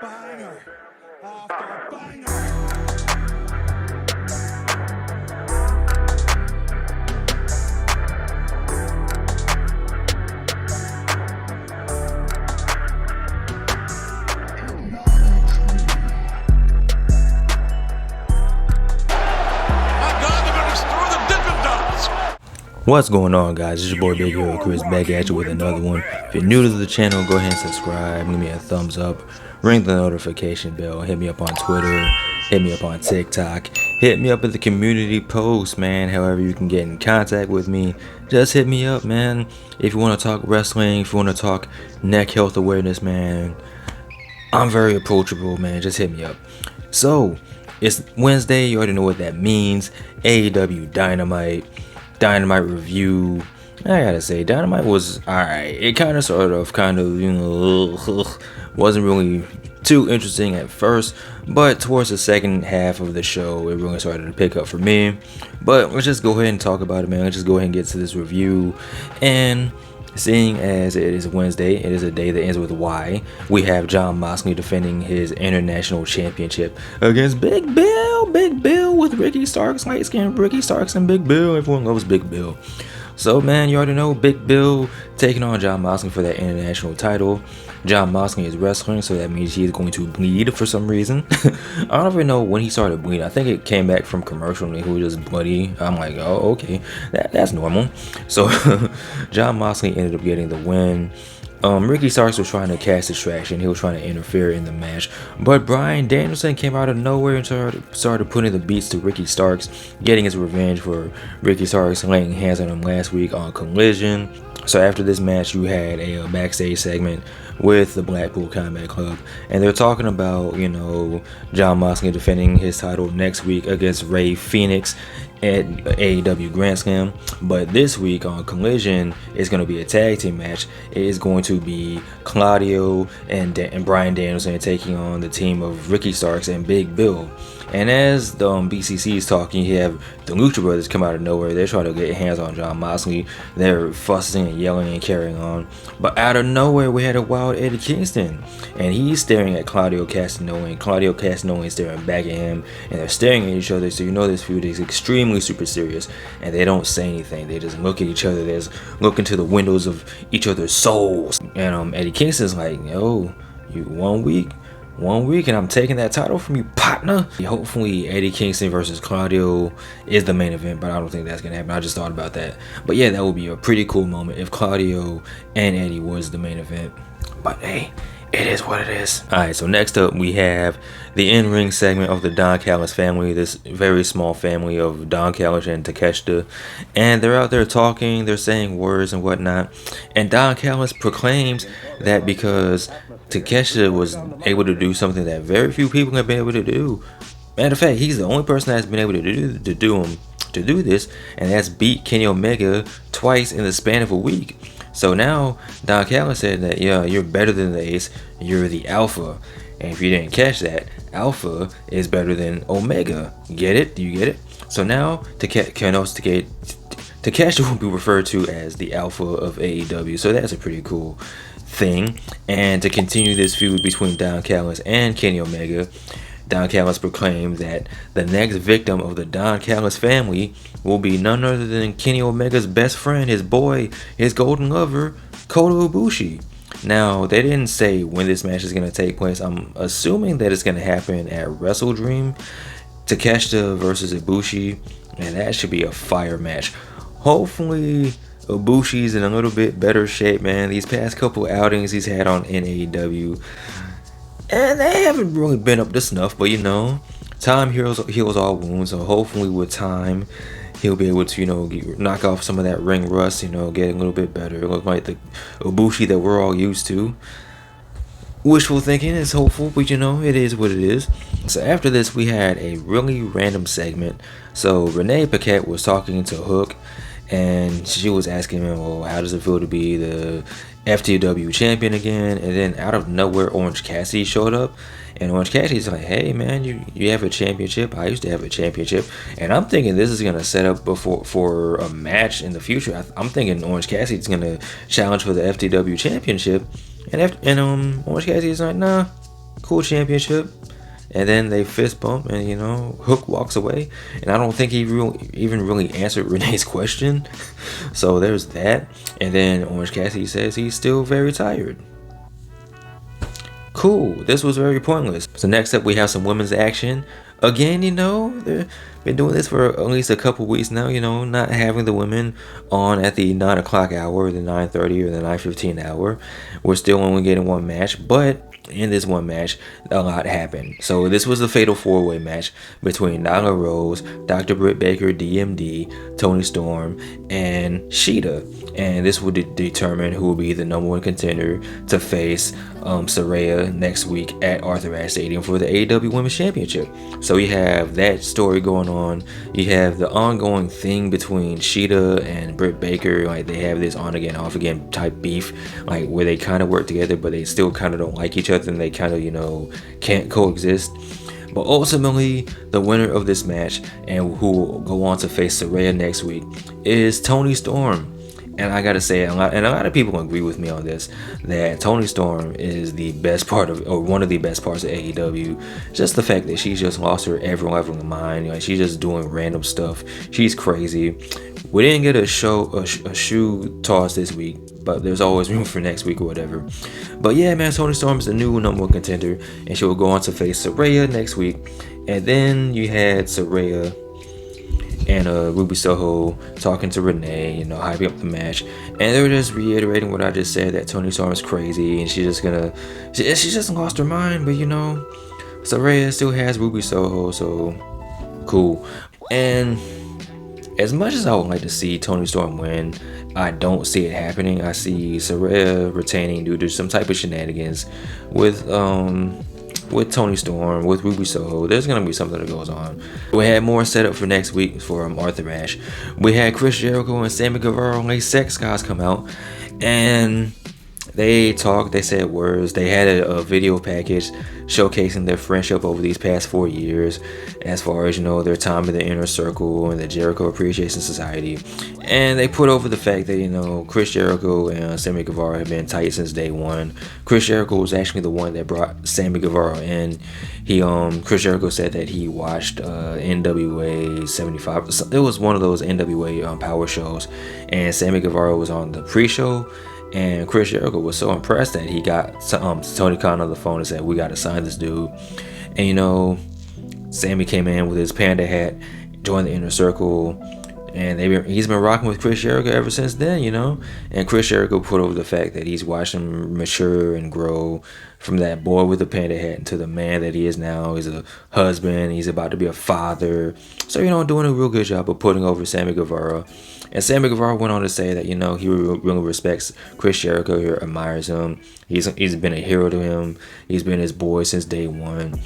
Banger after banger. What's going on, guys? It's your boy Big Hero Chris back at you with another one. If you're new to the channel, go ahead and subscribe, give me a thumbs up, ring the notification bell, hit me up on Twitter, hit me up on TikTok, hit me up at the community post, man. However you can get in contact with me, just hit me up, man. If you want to talk wrestling, if you want to talk neck health awareness, man, I'm very approachable, man. Just hit me up. So, it's Wednesday, you already know what that means. AEW Dynamite review. I gotta say, Dynamite was alright. It kind of wasn't really too interesting at first, but towards the second half of the show, it really started to pick up for me. But let's just go ahead and talk about it, man. Let's just go ahead and get to this review. And seeing as it is Wednesday, it is a day that ends with Y. We have Jon Moxley defending his international championship against Big Bill with Ricky Starks, light skinned Ricky Starks and Big Bill. Everyone loves Big Bill. So, man, you already know Big Bill taking on Jon Moxley for that international title. Jon Moxley is wrestling, so that means he is going to bleed for some reason. I don't even know when he started bleeding. I think it came back from commercial and he was just bloody. I'm like, oh, okay, that's normal. So, Jon Moxley ended up getting the win. Ricky Starks was trying to cast distraction. He was trying to interfere in the match, but Bryan Danielson came out of nowhere and started putting the beats to Ricky Starks, getting his revenge for Ricky Starks laying hands on him last week on Collision. So after this match, you had a backstage segment with the Blackpool Combat Club, and they're talking about, you know, Jon Moxley defending his title next week against Rey Fenix at AEW Grand Slam. But this week on Collision, it's going to be a tag team match. It is going to be Claudio and Bryan Danielson taking on the team of Ricky Starks and Big Bill. And as the BCC is talking, you have the Lucha Brothers come out of nowhere. They're trying to get hands on Jon Moxley. They're fussing and yelling and carrying on. But out of nowhere, we had a wild Eddie Kingston. And he's staring at Claudio Castagnoli. And Claudio Castagnoli is staring back at him. And they're staring at each other. So you know this feud is extremely super serious. And they don't say anything. They just look at each other. They just look into the windows of each other's souls. And Eddie Kingston's like, yo, you 1 week and I'm taking that title from you, partner. Hopefully Eddie Kingston versus Claudio is the main event, but I don't think that's gonna happen. I just thought about that. But yeah, that would be a pretty cool moment if Claudio and Eddie was the main event. But hey, it is what it is. Alright, so next up we have the in-ring segment of the Don Callis family, this very small family of Don Callis and Takeshita. And they're out there talking, they're saying words and whatnot. And Don Callis proclaims that because Takeshita was able to do something that very few people have been able to do. Matter of fact, he's the only person that's been able to do this, and that's beat Kenny Omega twice in the span of a week. So now Don Callis said that, yeah, you're better than the Ace, you're the Alpha. And if you didn't catch that, Alpha is better than Omega. Get it? Do you get it? So now Takeshita will be referred to as the Alpha of AEW. So that's a pretty cool thing. And to continue this feud between Don Callis and Kenny Omega, Don Callis proclaimed that the next victim of the Don Callis family will be none other than Kenny Omega's best friend, his boy, his golden lover, Kota Ibushi. Now, they didn't say when this match is going to take place. I'm assuming that it's going to happen at Wrestle Dream. Takeshita versus Ibushi, and that should be a fire match. Hopefully Ibushi's in a little bit better shape, man. These past couple outings he's had on NAW, and they haven't really been up to snuff, but you know, time heals all wounds. So hopefully with time he'll be able to, you know, knock off some of that ring rust, you know, get a little bit better. It looks like the Ibushi that we're all used to. Wishful thinking is hopeful, but you know, it is what it is. So after this, we had a really random segment. So Renee Paquette was talking to Hook, and she was asking him, well, how does it feel to be the FTW champion again? And then out of nowhere, Orange Cassidy showed up, and Orange Cassidy's like, hey man, you have a championship. I used to have a championship. And I'm thinking this is gonna set up for a match in the future. I'm thinking Orange Cassidy's gonna challenge for the FTW championship. And Orange Cassidy's like, nah, cool championship. And then they fist bump, and Hook walks away. And I don't think he even really answered Renee's question. So there's that. And then Orange Cassidy says he's still very tired. Cool. This was very pointless. So next up, we have some women's action. Again, they've been doing this for at least a couple weeks now, not having the women on at the 9 o'clock hour, the 9:30 or the 9:15 hour. We're still only getting one match, but in this one match, a lot happened. So this was the fatal 4-way match between Nyla Rose, Dr. Britt Baker, DMD, Toni Storm, and Shida. And this would determine who will be the number one contender to face Saraya next week at Arthur Ashe Stadium for the AEW Women's Championship. So you have that story going on. You have the ongoing thing between Shida and Britt Baker. Like, they have this on again, off again type beef, like where they kind of work together, but they still kind of don't like each other, and they kind of, can't coexist. But ultimately, the winner of this match, and who will go on to face Saraya next week, is Toni Storm. And I gotta say, a lot of people agree with me on this, that Toni Storm is the best part of, or one of the best parts of AEW. Just the fact that she's just lost her every level of mind. Like, she's just doing random stuff. She's crazy. We didn't get a shoe toss this week, but there's always room for next week or whatever. But yeah, man, Toni Storm is the new number one contender, and she will go on to face Saraya next week. And then you had Saraya and Ruby Soho talking to Renee, hyping up the match, and they were just reiterating what I just said, that Toni Storm is crazy, and she just lost her mind. But Saraya still has Ruby Soho, so cool. And as much as I would like to see Toni Storm win, I don't see it happening. I see Saraya retaining due to some type of shenanigans with Toni Storm, with Ruby Soho. There's gonna be something that goes on. We had more set up for next week for Arthur Ashe. We had Chris Jericho and Sammy Guevara and Sex Guys come out, and they talked, they said words, they had a video package showcasing their friendship over these past 4 years, as far as their time in the Inner Circle and the Jericho Appreciation Society. And they put over the fact that Chris Jericho and Sammy Guevara have been tight since day one. Chris Jericho was actually the one that brought Sammy Guevara in. Chris Jericho said that he watched NWA 75. It was one of those NWA power shows, and Sammy Guevara was on the pre-show. And Chris Jericho was so impressed that he got Tony Khan on the phone and said, we got to sign this dude. And Sammy came in with his panda hat, joined the Inner Circle, and he's been rocking with Chris Jericho ever since then, And Chris Jericho put over the fact that he's watched him mature and grow from that boy with the panda hat into the man that he is now. He's a husband. He's about to be a father. So, doing a real good job of putting over Sammy Guevara. And Sammy Guevara went on to say that, he really respects Chris Jericho, he admires him. He's been a hero to him. He's been his boy since day one.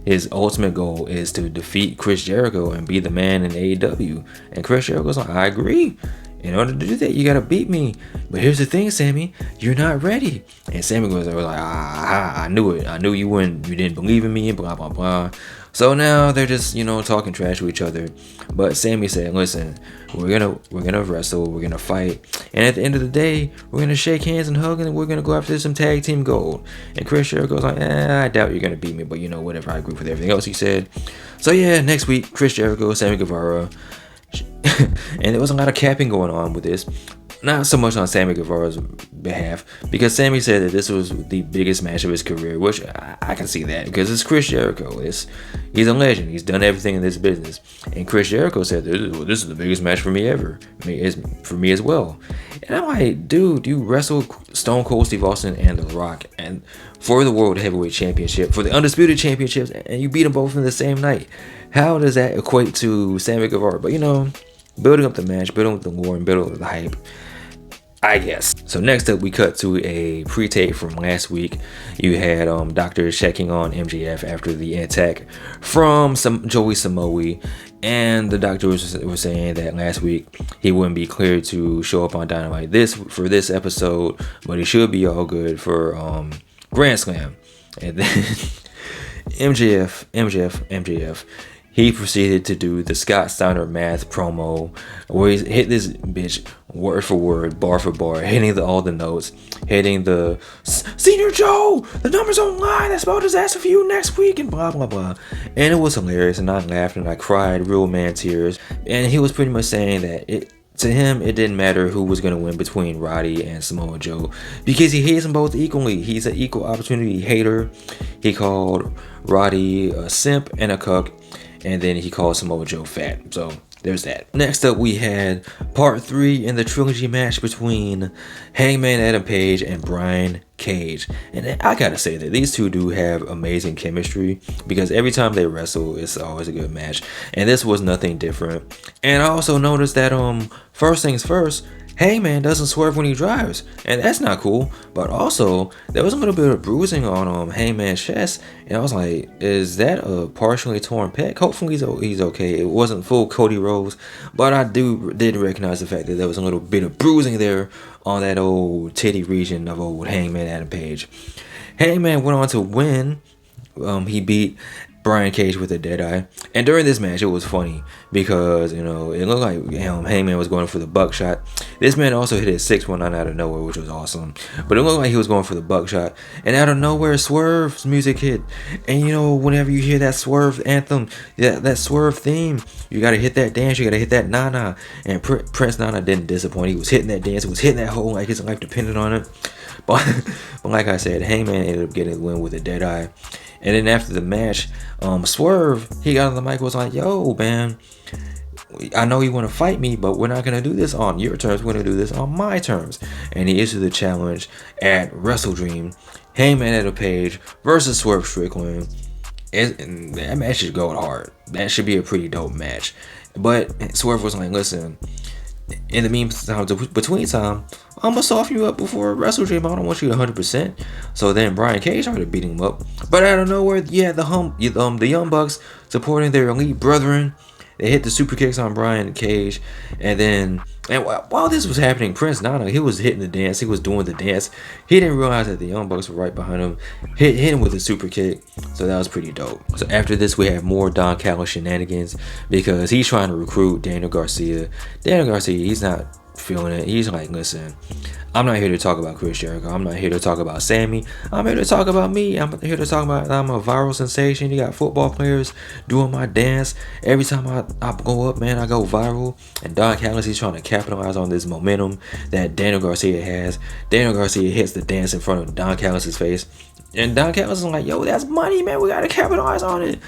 His ultimate goal is to defeat Chris Jericho and be the man in AEW. And Chris Jericho's like, I agree. In order to do that, you gotta beat me. But here's the thing, Sammy, you're not ready. And Sammy was like, I knew it. I knew you wouldn't. You didn't believe in me, blah, blah, blah. So now they're just, talking trash to each other. But Sammy said, listen, we're gonna wrestle, we're gonna fight, and at the end of the day, we're gonna shake hands and hug, and we're gonna go after some tag team gold. And Chris Jericho's like, I doubt you're gonna beat me, but whatever, I agree with everything else he said. So yeah, next week, Chris Jericho, Sammy Guevara. And there was a lot of capping going on with this. Not so much on Sammy Guevara's behalf, because Sammy said that this was the biggest match of his career, which I can see that, because it's Chris Jericho. He's a legend. He's done everything in this business. And Chris Jericho said, this is the biggest match for me ever. It's for me as well. And I'm like, dude, you wrestled Stone Cold Steve Austin and The Rock and for the World Heavyweight Championship, for the Undisputed Championships, and you beat them both in the same night. How does that equate to Sammy Guevara? But building up the match, building up the lore, and building up the hype, I guess. So next up, we cut to a pre-tape from last week. You had doctors checking on MJF after the attack from Joey Samoa, and the doctors were saying that last week he wouldn't be cleared to show up on Dynamite for this episode, but he should be all good for Grand Slam. And then MJF, he proceeded to do the Scott Steiner Math promo, where he hit this bitch word for word, bar for bar, hitting all the notes, hitting the Senior Joe, the numbers online, I spelled his ass for you next week, and blah blah blah. And it was hilarious, and I laughed and I cried real man tears. And he was pretty much saying that to him, it didn't matter who was going to win between Roddy and Samoa Joe, because he hates them both equally. He's an equal opportunity hater. He called Roddy a simp and a cuck, and then he called Samoa Joe fat. So there's that. Next up, we had part 3 in the trilogy match between Hangman Adam Page and Brian Cage. And I gotta say that these two do have amazing chemistry, because every time they wrestle, it's always a good match. And this was nothing different. And I also noticed that first things first, Hangman doesn't swerve when he drives, and that's not cool. But also, there was a little bit of bruising on Hangman's chest, and I was like, is that a partially torn pec? Hopefully he's okay. It wasn't full Cody Rhodes, but I did recognize the fact that there was a little bit of bruising there on that old titty region of old Hangman Adam Page. Hangman went on to win. He beat Brian Cage with a Deadeye. And during this match, it was funny because, it looked like Hangman was going for the buckshot. This man also hit his 619 out of nowhere, which was awesome. But it looked like he was going for the buckshot. And out of nowhere, Swerve's music hit. And whenever you hear that Swerve anthem, that Swerve theme, you got to hit that dance, you got to hit that Nana. And Prince Nana didn't disappoint. He was hitting that dance, he was hitting that hole like his life depended on it. But like I said, Hangman ended up getting the win with a Deadeye. And then after the match, Swerve, he got on the mic, was like, yo, man, I know you want to fight me, but we're not going to do this on your terms. We're going to do this on my terms. And he issued the challenge at Wrestle Dream, Hangman Adam Page versus Swerve Strickland. And that match should go hard. That should be a pretty dope match. But Swerve was like, listen, in the meantime, between time, I'm gonna soften you up before Wrestle Dream. I don't want you 100%. So then Brian Cage started beating him up. But out of nowhere, the Young Bucks supporting their elite brethren. They hit the super kicks on Brian Cage, and while this was happening, Prince Nana, he was hitting the dance. He was doing the dance. He didn't realize that the Young Bucks were right behind him. Hit him with a super kick. So that was pretty dope. So after this, we have more Don Callis shenanigans, because he's trying to recruit Daniel Garcia. Daniel Garcia, he's not feeling it. He's like, listen, I'm not here to talk about Chris Jericho. I'm not here to talk about Sammy. I'm here to talk about me. I'm here to talk about I'm a viral sensation. You got football players doing my dance. Every time I go up, man, I go viral. And Don Callis, he's trying to capitalize on this momentum that Daniel Garcia has. Daniel Garcia hits the dance in front of Don Callis' face. And Don Callis is like, yo, that's money, man. We got to capitalize on it.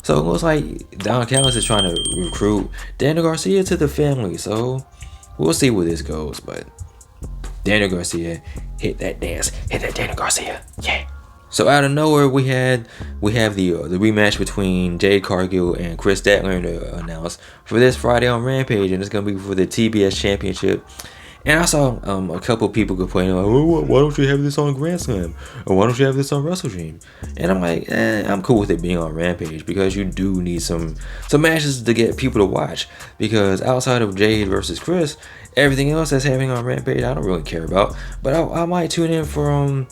So it looks like Don Callis is trying to recruit Daniel Garcia to the family. So we'll see where this goes, but Daniel Garcia hit that dance, hit that Daniel Garcia, yeah. So out of nowhere, we have the rematch between Jade Cargill and Chris Statler to announce for this Friday on Rampage, and it's gonna be for the TBS Championship. And I saw a couple people complaining like, oh, why don't you have this on Grand Slam? Or why don't you have this on Wrestle Dream? And I'm like, I'm cool with it being on Rampage, because you do need some matches to get people to watch. Because outside of Jade versus Chris, everything else that's happening on Rampage, I don't really care about. But I might tune in for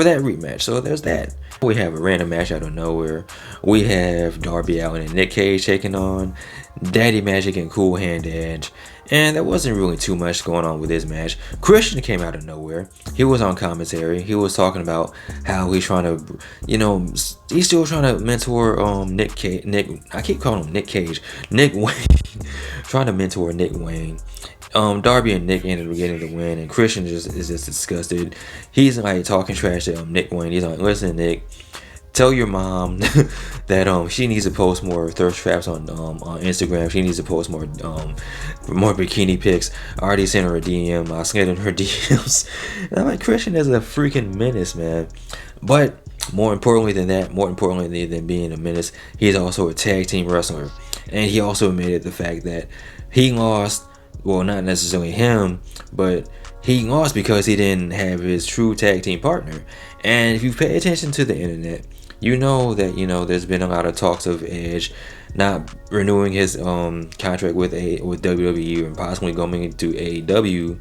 that rematch. So there's that. We have a random match out of nowhere. We have Darby Allin and Nick Cage taking on Daddy Magic and Cool Hand Edge. And there wasn't really too much going on with this match. Christian came out of nowhere. He was on commentary. He was talking about how he's trying to, he's still trying to mentor Nick, I keep calling him Nick Cage. Nick Wayne. Trying to mentor Nick Wayne. Darby and Nick ended up getting the win, and Christian is just disgusted. He's like talking trash to Nick Wayne. He's like, listen, Nick, tell your mom that she needs to post more thirst traps on Instagram. She needs to post more bikini pics. I already sent her a DM. I slid in her DMs. And I'm like, Christian is a freaking menace, man. But more importantly than being a menace, he's also a tag team wrestler. And he also admitted the fact that he lost. Well, not necessarily him, but he lost because he didn't have his true tag team partner. And if you pay attention to the internet, you know that there's been a lot of talks of Edge not renewing his contract with WWE and possibly going to AEW.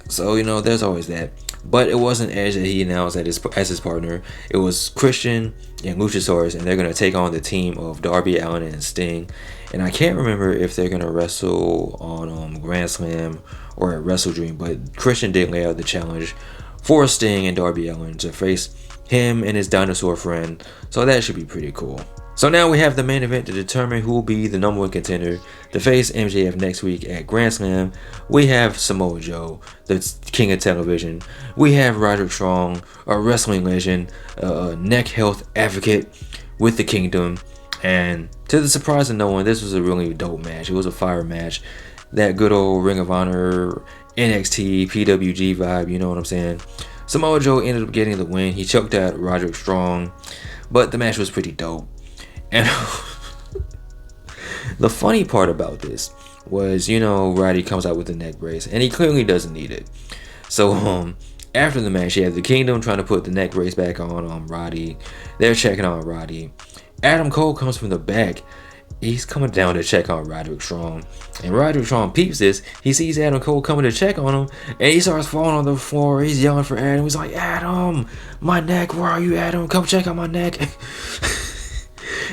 So there's always that. But it wasn't Edge that he announced as his partner. It was Christian and Luchasaurus, and they're going to take on the team of Darby Allin and Sting. And I can't remember if they're going to wrestle on Grand Slam or at Wrestle Dream, but Christian did lay out the challenge for Sting and Darby Allin to face him and his dinosaur friend. So that should be pretty cool. So now we have the main event to determine who will be the number one contender to face MJF next week at Grand Slam. We have Samoa Joe, the king of television. We have Roderick Strong, a wrestling legend, a neck health advocate with the kingdom. And to the surprise of no one, this was a really dope match. It was a fire match. That good old Ring of Honor, NXT, PWG vibe, you know what I'm saying? Samoa Joe ended up getting the win. He choked out Roderick Strong, but the match was pretty dope. And the funny part about this was, Roddy comes out with the neck brace, and he clearly doesn't need it. So, after the match, you have the Kingdom trying to put the neck brace back on Roddy. They're checking on Roddy. Adam Cole comes from the back. He's coming down to check on Roderick Strong. And Roderick Strong peeps this. He sees Adam Cole coming to check on him, and he starts falling on the floor. He's yelling for Adam. He's like, Adam, my neck, where are you, Adam? Come check out my neck.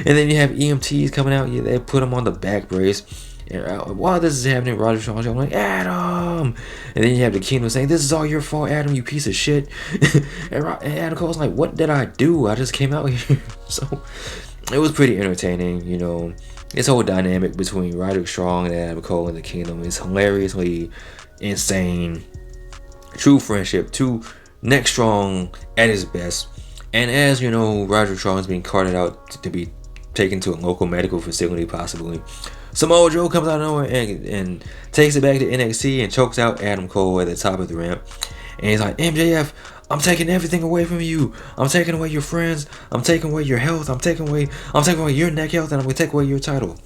And then you have EMTs coming out. They put him on the back brace. And while this is happening, Roderick Strong's like, Adam. And then you have the Kingdom saying, this is all your fault, Adam, you piece of shit. And Adam Cole's like, what did I do? I just came out here. So it was pretty entertaining, This whole dynamic between Roderick Strong and Adam Cole and the Kingdom is hilariously insane. True friendship, true neck strong at his best. And as Roderick Strong is being carted out to be taken to a local medical facility, possibly, Samoa Joe comes out of nowhere and takes it back to NXT and chokes out Adam Cole at the top of the ramp. And he's like, MJF, I'm taking everything away from you. I'm taking away your friends. I'm taking away your health. I'm taking away your neck health, and I'm gonna take away your title.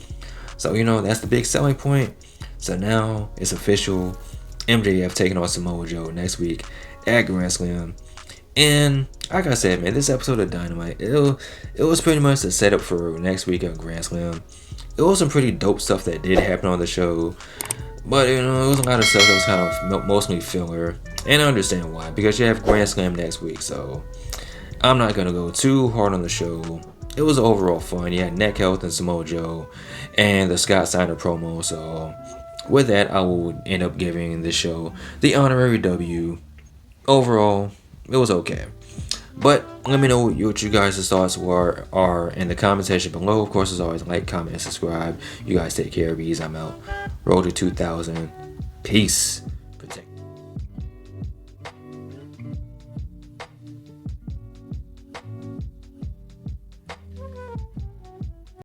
So that's the big selling point. So now it's official. MJF taking on Samoa Joe next week at Grand Slam. And like I said, man, this episode of Dynamite, it was pretty much the setup for next week at Grand Slam. It was some pretty dope stuff that did happen on the show. But, it was a lot of stuff that was kind of mostly filler. And I understand why, because you have Grand Slam next week. So I'm not going to go too hard on the show. It was overall fun. You had Neck Health and Samoa Joe and the Scott Steiner promo. So with that, I will end up giving this show the honorary W. Overall, it was okay. But let me know what you guys' thoughts are in the comment section below. Of course, as always, like, comment, and subscribe. You guys take care of these. I'm out. Road to 2000. Peace.